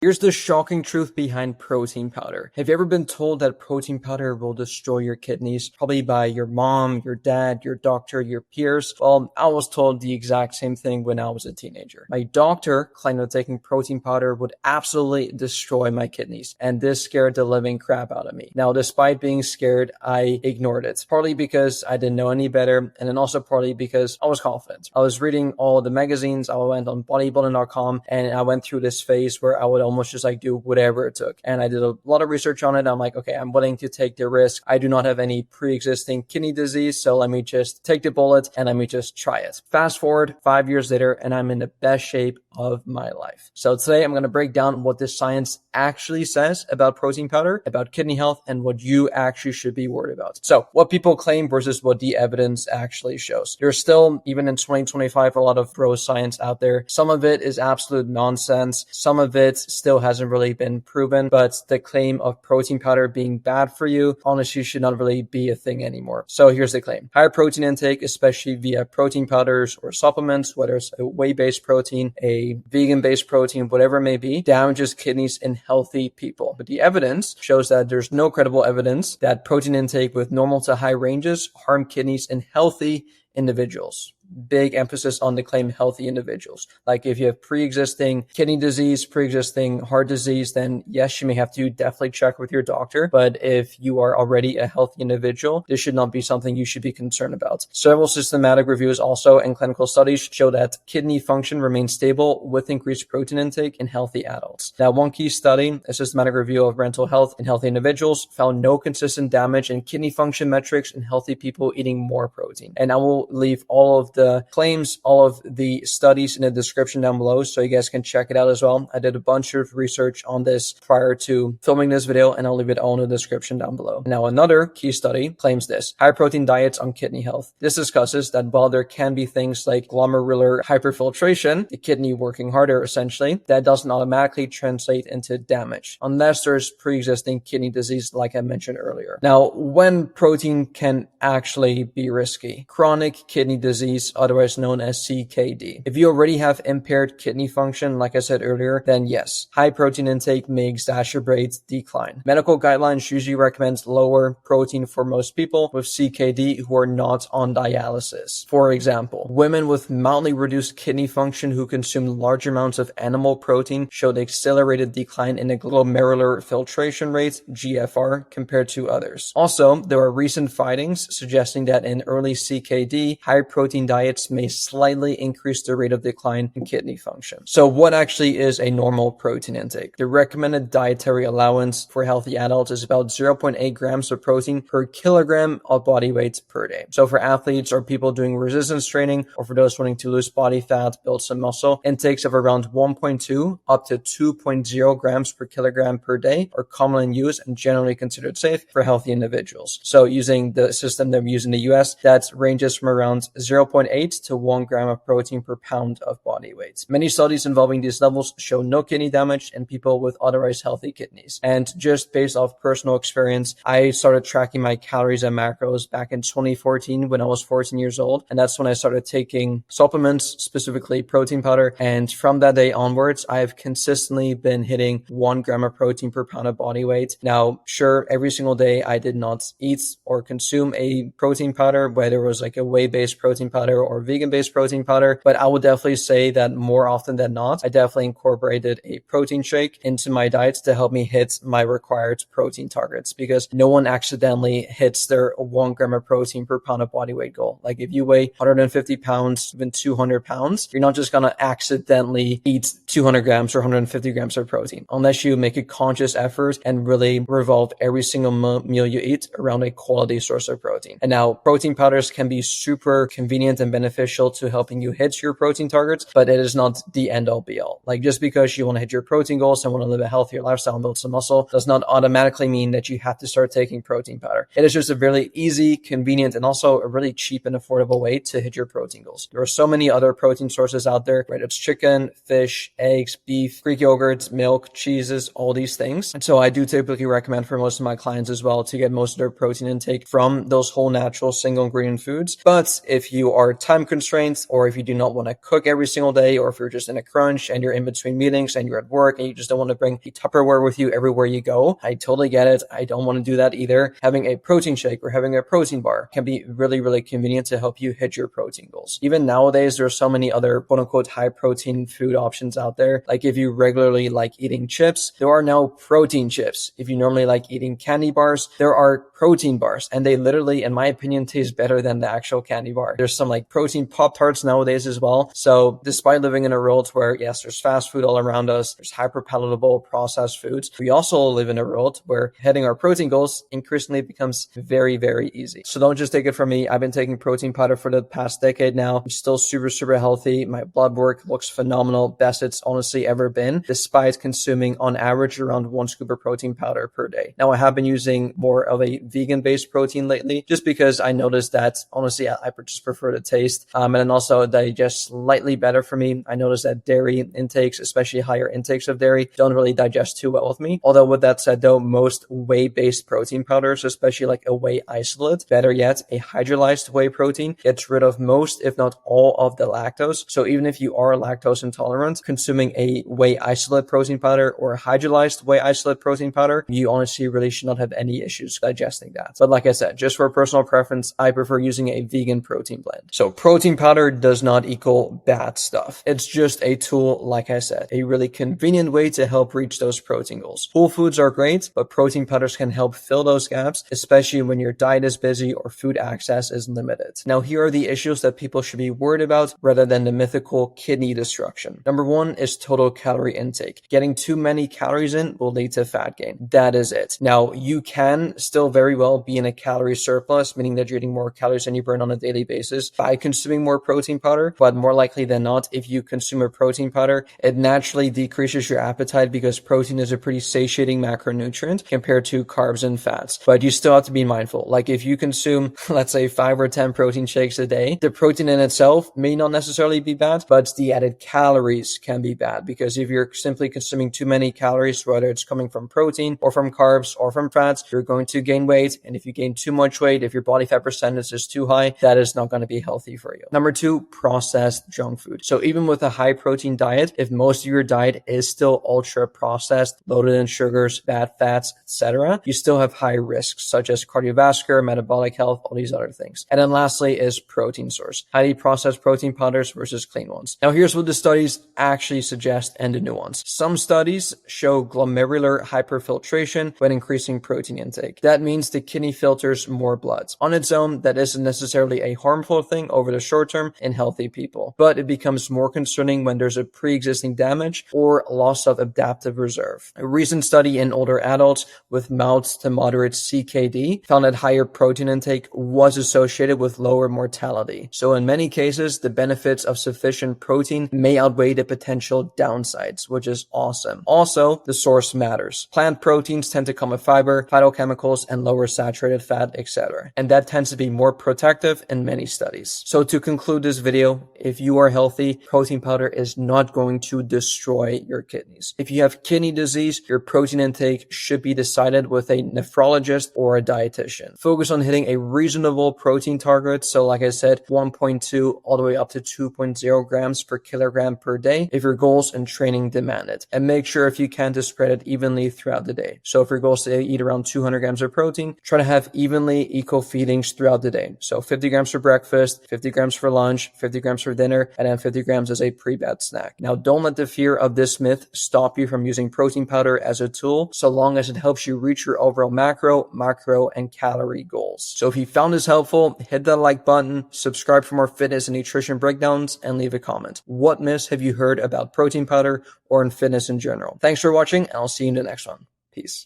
Here's the shocking truth behind protein powder. Have you ever been told that protein powder will destroy your kidneys? Probably by your mom, your dad, your doctor, your peers. Well, I was told the exact same thing when I was a teenager. My doctor claimed that taking protein powder would absolutely destroy my kidneys, and this scared the living crap out of me. Now, despite being scared, I ignored it. Partly because I didn't know any better, and then also partly because I was confident. I was reading all the magazines, I went on bodybuilding.com, and I went through this phase where I would almost just do whatever it took. And I did a lot of research on it. I'm like, okay, I'm willing to take the risk. I do not have any pre-existing kidney disease, so let me just take the bullet and let me just try it. Fast forward 5 years later, and I'm in the best shape of my life. So today I'm going to break down what the science actually says about protein powder, about kidney health, and what you actually should be worried about. So what people claim versus what the evidence actually shows. There's still, even in 2025, a lot of bro science out there. Some of it is absolute nonsense. Some of it still hasn't really been proven, but the claim of protein powder being bad for you honestly should not really be a thing anymore. So here's the claim. Higher protein intake, especially via protein powders or supplements, whether it's a whey-based protein, a vegan-based protein, whatever it may be, damages kidneys in healthy people. But the evidence shows that there's no credible evidence that protein intake with normal to high ranges harm kidneys in healthy individuals. Big emphasis on the claim healthy individuals. Like if you have pre-existing kidney disease, pre-existing heart disease, then yes, you may have to definitely check with your doctor. But if you are already a healthy individual, this should not be something you should be concerned about. Several systematic reviews also and clinical studies show that kidney function remains stable with increased protein intake in healthy adults. Now, one key study, a systematic review of renal health in healthy individuals, found no consistent damage in kidney function metrics in healthy people eating more protein. And I will leave all of the claims, all of the studies in the description down below so you guys can check it out as well. I did a bunch of research on this prior to filming this video, and I'll leave it all in the description down below. Now, another key study claims this: high protein diets on kidney health. This discusses that while there can be things like glomerular hyperfiltration, the kidney working harder essentially, that doesn't automatically translate into damage unless there's pre-existing kidney disease like I mentioned earlier. Now, when protein can actually be risky: chronic kidney disease, otherwise known as CKD. If you already have impaired kidney function, like I said earlier, then yes, high protein intake may exacerbate decline. Medical guidelines usually recommend lower protein for most people with CKD who are not on dialysis. For example, women with mildly reduced kidney function who consume large amounts of animal protein showed accelerated decline in the glomerular filtration rate, GFR, compared to others. Also, there are recent findings suggesting that in early CKD, high protein diets may slightly increase the rate of decline in kidney function. So what actually is a normal protein intake? The recommended dietary allowance for healthy adults is about 0.8 grams of protein per kilogram of body weight per day. So for athletes or people doing resistance training, or for those wanting to lose body fat, build some muscle, intakes of around 1.2 up to 2.0 grams per kilogram per day are commonly in use and generally considered safe for healthy individuals. So using the system that we use in the US, that ranges from around 0.8 to 1 gram of protein per pound of body weight. Many studies involving these levels show no kidney damage in people with otherwise healthy kidneys. And just based off personal experience, I started tracking my calories and macros back in 2014 when I was 14 years old. And that's when I started taking supplements, specifically protein powder. And from that day onwards, I have consistently been hitting 1 gram of protein per pound of body weight. Now, sure, every single day I did not eat or consume a protein powder, whether it was like a whey-based protein powder or vegan-based protein powder, but I would definitely say that more often than not, I definitely incorporated a protein shake into my diet to help me hit my required protein targets, because no one accidentally hits their 1 gram of protein per pound of body weight goal. Like if you weigh 150 pounds, even 200 pounds, you're not just going to accidentally eat 200 grams or 150 grams of protein unless you make a conscious effort and really revolve every single meal you eat around a quality source of protein. And now protein powders can be super convenient and beneficial to helping you hit your protein targets, but it is not the end all be all. Like just because you want to hit your protein goals and want to live a healthier lifestyle and build some muscle does not automatically mean that you have to start taking protein powder. It is just a really easy, convenient, and also a really cheap and affordable way to hit your protein goals. There are so many other protein sources out there, right? It's chicken, fish, eggs, beef, Greek yogurts, milk, cheeses, all these things. And so I do typically recommend for most of my clients as well to get most of their protein intake from those whole natural single ingredient foods. But if you are are time constraints, or if you do not want to cook every single day, or if you're just in a crunch and you're in between meetings and you're at work and you just don't want to bring the Tupperware with you everywhere you go, I totally get it. I don't want to do that either. Having a protein shake or having a protein bar can be really, really convenient to help you hit your protein goals. Even nowadays, there are so many other quote unquote high protein food options out there. Like if you regularly like eating chips, there are now protein chips. If you normally like eating candy bars, there are protein bars, and they literally, in my opinion, taste better than the actual candy bar. There's some like protein Pop-Tarts nowadays as well. So despite living in a world where, yes, there's fast food all around us, there's hyper palatable processed foods, we also live in a world where hitting our protein goals increasingly becomes very, very easy. So don't just take it from me. I've been taking protein powder for the past decade now. I'm still super, super healthy. My blood work looks phenomenal. Best it's honestly ever been, despite consuming on average around 1 scoop of protein powder per day. Now, I have been using more of a vegan-based protein lately, just because I noticed that honestly, I just prefer the taste. And then also digest slightly better for me. I noticed that dairy intakes, especially higher intakes of dairy, don't really digest too well with me. Although with that said though, most whey-based protein powders, especially like a whey isolate, better yet, a hydrolyzed whey protein, gets rid of most, if not all, of the lactose. So even if you are lactose intolerant, consuming a whey isolate protein powder or a hydrolyzed whey isolate protein powder, you honestly really should not have any issues digesting that. But like I said, just for personal preference, I prefer using a vegan protein blend. So protein powder does not equal bad stuff. It's just a tool, like I said, a really convenient way to help reach those protein goals. Whole foods are great, but protein powders can help fill those gaps, especially when your diet is busy or food access is limited. Now, here are the issues that people should be worried about rather than the mythical kidney destruction. Number one is total calorie intake. Getting too many calories in will lead to fat gain. That is it. Now, you can still very well be in a calorie surplus, meaning that you're eating more calories than you burn on a daily basis by consuming more protein powder, but more likely than not, if you consume a protein powder, it naturally decreases your appetite because protein is a pretty satiating macronutrient compared to carbs and fats. But you still have to be mindful. Like if you consume, let's say 5 or 10 protein shakes a day, the protein in itself may not necessarily be bad, but the added calories can be bad, because if you're simply consuming too many calories, whether it's coming from protein or from carbs or from fats, you're going to gain weight. And if you gain too much weight, if your body fat percentage is too high, that is not going to be healthy for you. Number two, processed junk food. So even with a high protein diet, if most of your diet is still ultra processed, loaded in sugars, bad fats, etc., you still have high risks such as cardiovascular, metabolic health, all these other things. And then lastly is protein source. Highly processed protein powders versus clean ones. Now here's what the studies actually suggest and the nuance. Some studies show glomerular hyperfiltration when increasing protein intake. That means the kidney filters more blood. On its own, that isn't necessarily a harmful thing over the short term in healthy people, but it becomes more concerning when there's a pre-existing damage or loss of adaptive reserve. A recent study in older adults with mild to moderate CKD found that higher protein intake was associated with lower mortality. So in many cases, the benefits of sufficient protein may outweigh the potential downsides, which is awesome. Also, the source matters. Plant proteins tend to come with fiber, phytochemicals, and lower saturated fat, etc. And that tends to be more protective in many studies. So to conclude this video, if you are healthy, protein powder is not going to destroy your kidneys. If you have kidney disease, your protein intake should be decided with a nephrologist or a dietitian. Focus on hitting a reasonable protein target. So like I said, 1.2 all the way up to 2.0 grams per kilogram per day if your goals and training demand it. And make sure if you can to spread it evenly throughout the day. So if your goal is to eat around 200 grams of protein, try to have evenly equal feedings throughout the day. So 50 grams for breakfast, 50 grams for lunch, 50 grams for dinner, and then 50 grams as a pre-bed snack. Now, don't let the fear of this myth stop you from using protein powder as a tool, so long as it helps you reach your overall macro, and calorie goals. So if you found this helpful, hit that like button, subscribe for more fitness and nutrition breakdowns, and leave a comment. What myths have you heard about protein powder or in fitness in general? Thanks for watching, and I'll see you in the next one. Peace.